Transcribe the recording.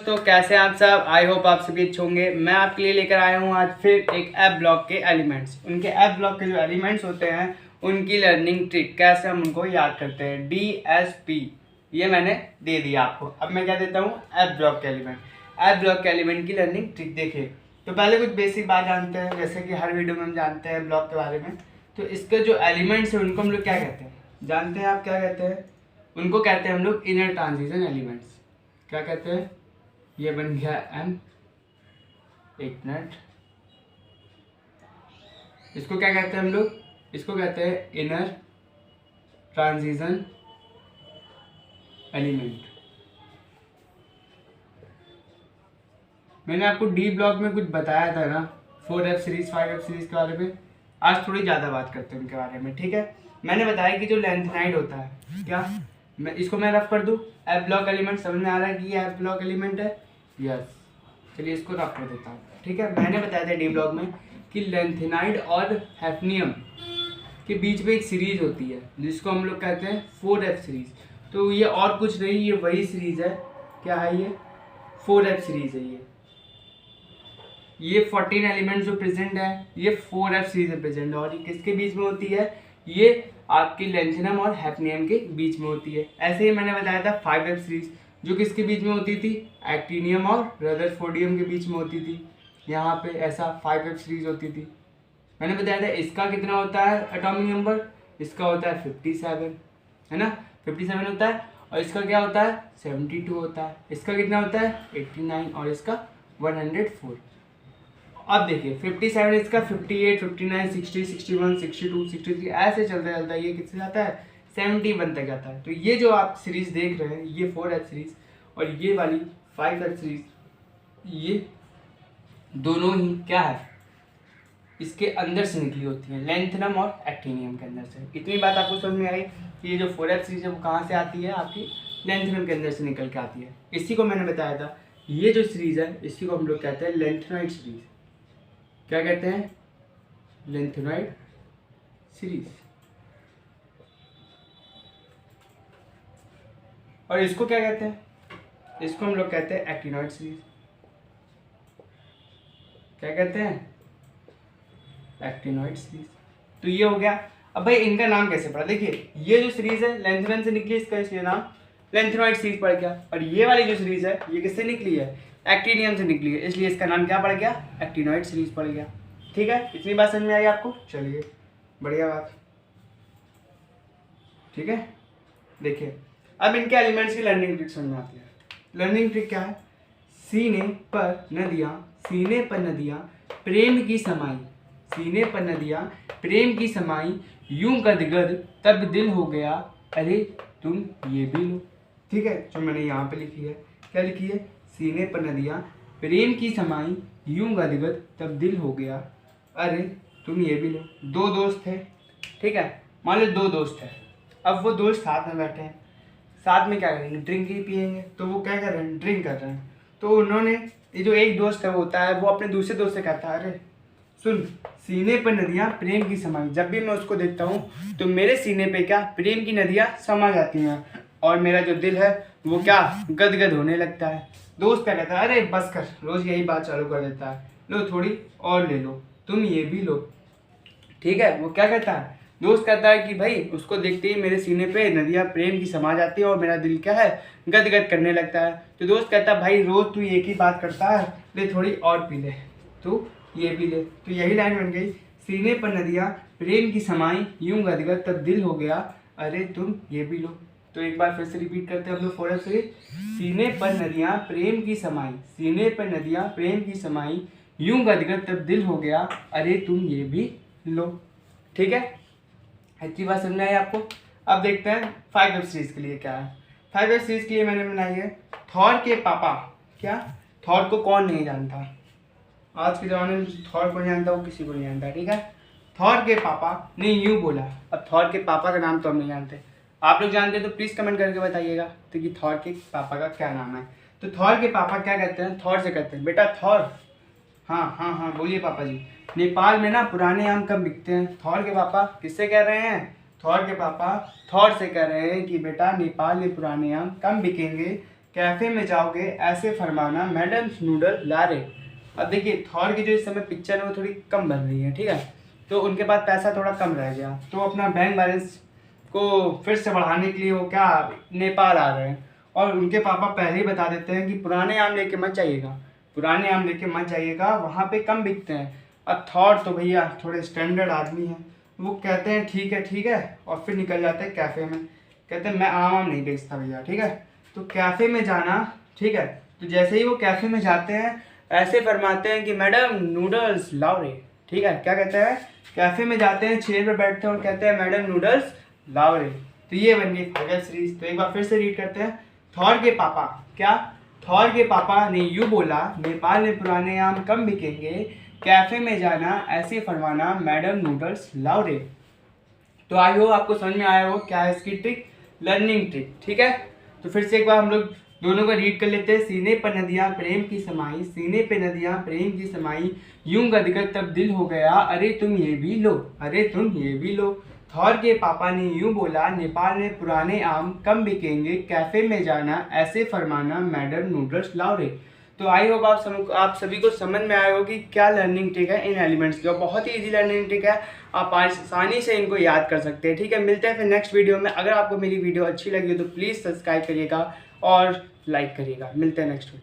दोस्तों, कैसे हैं आप सब। आई होप आप सभी अच्छे होंगे। मैं आपके लिए लेकर आया हूं आज फिर एक ऐप ब्लॉक के एलिमेंट्स। उनके ऐप ब्लॉक के जो एलिमेंट्स होते हैं उनकी लर्निंग ट्रिक, कैसे हम उनको याद करते हैं। DSP ये मैंने दे दिया आपको। अब मैं क्या देता हूँ, ऐप ब्लॉक के एलिमेंट। ऐप ब्लॉक के एलिमेंट की लर्निंग ट्रिक देखिए। तो पहले कुछ बेसिक बात जानते हैं, जैसे कि हर वीडियो में हम जानते हैं ब्लॉक के बारे में। तो इसके जो एलिमेंट्स हैं उनको हम लोग क्या कहते हैं, जानते हैं आप क्या कहते हैं? उनको कहते हैं हम लोग इनर ट्रांजिशन एलिमेंट्स। क्या कहते हैं? ये बन गया M, एक मिनट। इसको क्या कहते हैं हम लोग? इसको कहते हैं इनर ट्रांजिशन एलिमेंट। मैंने आपको डी ब्लॉक में कुछ बताया था ना, 4F सीरीज 5F सीरीज के बारे में। आज थोड़ी ज़्यादा बात करते हैं उनके बारे में, ठीक है। मैंने बताया कि जो लेंथेनाइड होता है, क्या मैं रफ कर दूँ? ऐप ब्लॉक एलिमेंट समझ में आ रहा है कि ये ऐप ब्लॉक एलिमेंट है? यस, चलिए इसको रफ कर देता हूँ, ठीक है। मैंने बताया था डी ब्लॉक में कि लेंथेनाइड और हैफनियम के बीच में एक सीरीज होती है जिसको हम लोग कहते हैं 4F सीरीज। तो ये और कुछ नहीं, ये वही सीरीज है। क्या है ये? 4F सीरीज है। ये 14 एलिमेंट्स जो प्रेजेंट है ये 4F सीरीज में प्रेजेंट है। और ये किसके बीच में होती है? ये आपकी लेंथेनम और हैफनियम के बीच में होती है। ऐसे ही मैंने बताया था 5F सीरीज जो किसके बीच में होती थी? एक्टिनियम और रदरफोर्डियम के बीच में होती थी। यहाँ पे ऐसा 5F सीरीज होती थी। मैंने बताया था इसका कितना होता है एटॉमिक नंबर? इसका होता है 57, है ना, 57 होता है। और इसका क्या होता है? 72 होता है। इसका कितना होता है? 89 और इसका 104। अब देखिए 57 इसका 58, 59, 60, 61, 62, 63 ऐसे चलता चलता ये किससे जाता है? 71 तक जाता है। तो ये जो आप सीरीज देख रहे हैं ये 4F सीरीज और ये वाली 5F सीरीज, ये दोनों ही क्या है, इसके अंदर से निकली होती है, लेंथेनम और एक्टिनियम के अंदर से। इतनी बात आपको समझ में आई कि ये जो 4F सीरीज है वो कहाँ से आती है? आपकी लेंथेनम के अंदर से निकल के आती है। इसी को मैंने बताया था, ये जो सीरीज है इसी को हम लोग कहते हैं लेंथेनॉइड सीरीज। क्या कहते हैं? Lanthanoid series. और इसको क्या कहते हैं? इसको हम लोग कहते हैं एक्टिनॉइड सीरीज। क्या कहते हैं? Actinoid series. तो ये हो गया। अब भाई इनका नाम कैसे पड़ा? देखिए ये जो सीरीज है लेंथेनम से निकली, इसका इसलिए नाम लेंथेनॉइड सीरीज पड़ गया। और ये वाली जो सीरीज है ये किससे निकली है? एक्टिनियम से निकली है, इसलिए इसका नाम क्या पड़ गया? एक्टिनॉइड सीरीज पड़ गया। ठीक है, इतनी बात समझ में आई आपको? चलिए बढ़िया बात, ठीक है। देखिए अब इनके एलिमेंट्स की लर्निंग ट्रिक समझ में आती है। लर्निंग ट्रिक क्या है? सीने पर नदियाँ प्रेम की समाई, सीने पर नदियाँ प्रेम की समाई, यूं गदगद तब दिल हो गया, अरे तुम ये भी लो। ठीक है, जो मैंने यहाँ पे लिखी है, क्या लिखी है? सीने पर नदियाँ प्रेम की समाई, यूं गदगद तब दिल हो गया, अरे तुम ये भी लो। दो दोस्त थे, ठीक है, मान लो दो दोस्त हैं। अब वो दोस्त साथ में बैठे हैं, साथ में क्या करेंगे? ड्रिंक ही पियेंगे। तो वो क्या कर रहे हैं? ड्रिंक कर रहे हैं। तो उन्होंने, ये जो एक दोस्त है वो होता है, वो अपने दूसरे दोस्त से कहता है, अरे सुन, सीने पर नदियाँ प्रेम की समाई। जब भी मैं उसको देखता हूँ तो मेरे सीने पे क्या प्रेम की नदियाँ समा जाती हैं और मेरा जो दिल है वो क्या गदगद होने लगता है। दोस्त क्या कहता है? अरे बस कर, रोज यही बात चालू कर देता है, लो थोड़ी और ले लो, तुम ये भी लो। ठीक है, वो क्या कहता है? दोस्त कहता है कि भाई उसको देखते ही मेरे सीने पे नदियाँ प्रेम की समा जाती है और मेरा दिल क्या है, गदगद करने लगता है। तो दोस्त कहता है भाई रोज तू एक ही बात करता है, ले थोड़ी और पी ले, तू ये भी ले। तो यही लाइन बन गई, सीने पर नदियाँ प्रेम की समाई, यूं गदगद तब दिल हो गया, अरे तुम ये भी लो। तो एक बार फिर से रिपीट करते हैं हम लोग 4F से। सीने पर नदियाँ प्रेम की समाई, सीने पर नदियाँ प्रेम की समाई, यूं गदगद तब दिल हो गया, अरे तुम ये भी लो। ठीक है, अच्छी बात समझ में आई आपको? अब देखते हैं 5F सीरीज के लिए क्या है। 5F सीरीज के लिए मैंने बनाई है थॉर के पापा। क्या? थॉर को कौन नहीं जानता? आज के ज़माने में थॉर को नहीं जानता वो किसी को नहीं जानता, ठीक है। थॉर के पापा ने यूँ बोला। अब थॉर के पापा का नाम तो हम नहीं जानते, आप लोग जानते हैं तो प्लीज़ कमेंट करके बताइएगा तो कि थॉर के पापा का क्या नाम है। तो थॉर के पापा क्या कहते हैं? थॉर से कहते हैं, बेटा थॉर, हाँ हाँ हाँ बोलिए पापा जी, नेपाल में ना पुराने आम कब बिकते हैं? थॉर के पापा किससे कह रहे हैं? थॉर के पापा थॉर से कह रहे हैं कि बेटा नेपाल में पुराने आम कम बिकेंगे कैफे में जाओगे ऐसे फरमाना मैडम नूडल ला रहे। अब देखिए थॉर की जो इस समय पिक्चर है वो थोड़ी कम बन रही है, ठीक है, तो उनके पास पैसा थोड़ा कम रह गया, तो अपना बैंक बैलेंस को फिर से बढ़ाने के लिए वो क्या नेपाल आ रहे हैं। और उनके पापा पहले ही बता देते हैं कि पुराने आम लेके मत जाइएगा, पुराने आम लेके मत जाइएगा, वहाँ पे कम बिकते हैं। अब थॉर तो भैया थोड़े स्टैंडर्ड आदमी हैं, वो कहते हैं ठीक है, और फिर निकल जाते हैं कैफ़े में, कहते हैं मैं आम नहीं बेचता भैया, ठीक है। तो कैफ़े में जाना, ठीक है, तो जैसे ही वो कैफ़े में जाते हैं ऐसे फरमाते हैं कि मैडम नूडल्स लाओ रे, ठीक है, क्या कहते हैं, कैफ़े में जाते हैं, चेयर पर बैठते हैं और कहते हैं मैडम नूडल्स लाओ रे। तो ये बन गई फाइनल सीरीज। तो एक बार फिर से रीड करते हैं। थॉर के पापा क्या, थॉर के पापा ने यूँ बोला नेपाल में पुराने आम कम बिकेंगे, कैफ़े में जाना ऐसे फरमाना मैडम नूडल्स लाओ रे। तो आई होप आपको समझ में आया हो क्या है इसकी ट्रिक, लर्निंग ट्रिक, ठीक है। तो फिर से एक बार हम लोग दोनों को रीड कर लेते हैं। सीने पर नदियाँ प्रेम की समाई, सीने पे नदियाँ प्रेम की समाई, यूं गदगद तब दिल हो गया, अरे तुम ये भी लो, अरे तुम ये भी लो। थॉर के पापा ने यूं बोला नेपाल में पुराने आम कम बिकेंगे, कैफे में जाना ऐसे फरमाना मैडम नूडल्स लाओ रे। तो आई होप आप सभी को समझ में आया हो कि क्या लर्निंग ट्रिक है इन एलिमेंट्स की, और बहुत ही इजी लर्निंग ट्रिक है, आप आसानी से इनको याद कर सकते हैं, ठीक है। मिलते हैं फिर नेक्स्ट वीडियो में। अगर आपको मेरी वीडियो अच्छी लगी हो तो प्लीज़ सब्सक्राइब करिएगा और लाइक करिएगा। मिलते हैं नेक्स्ट वीडियो।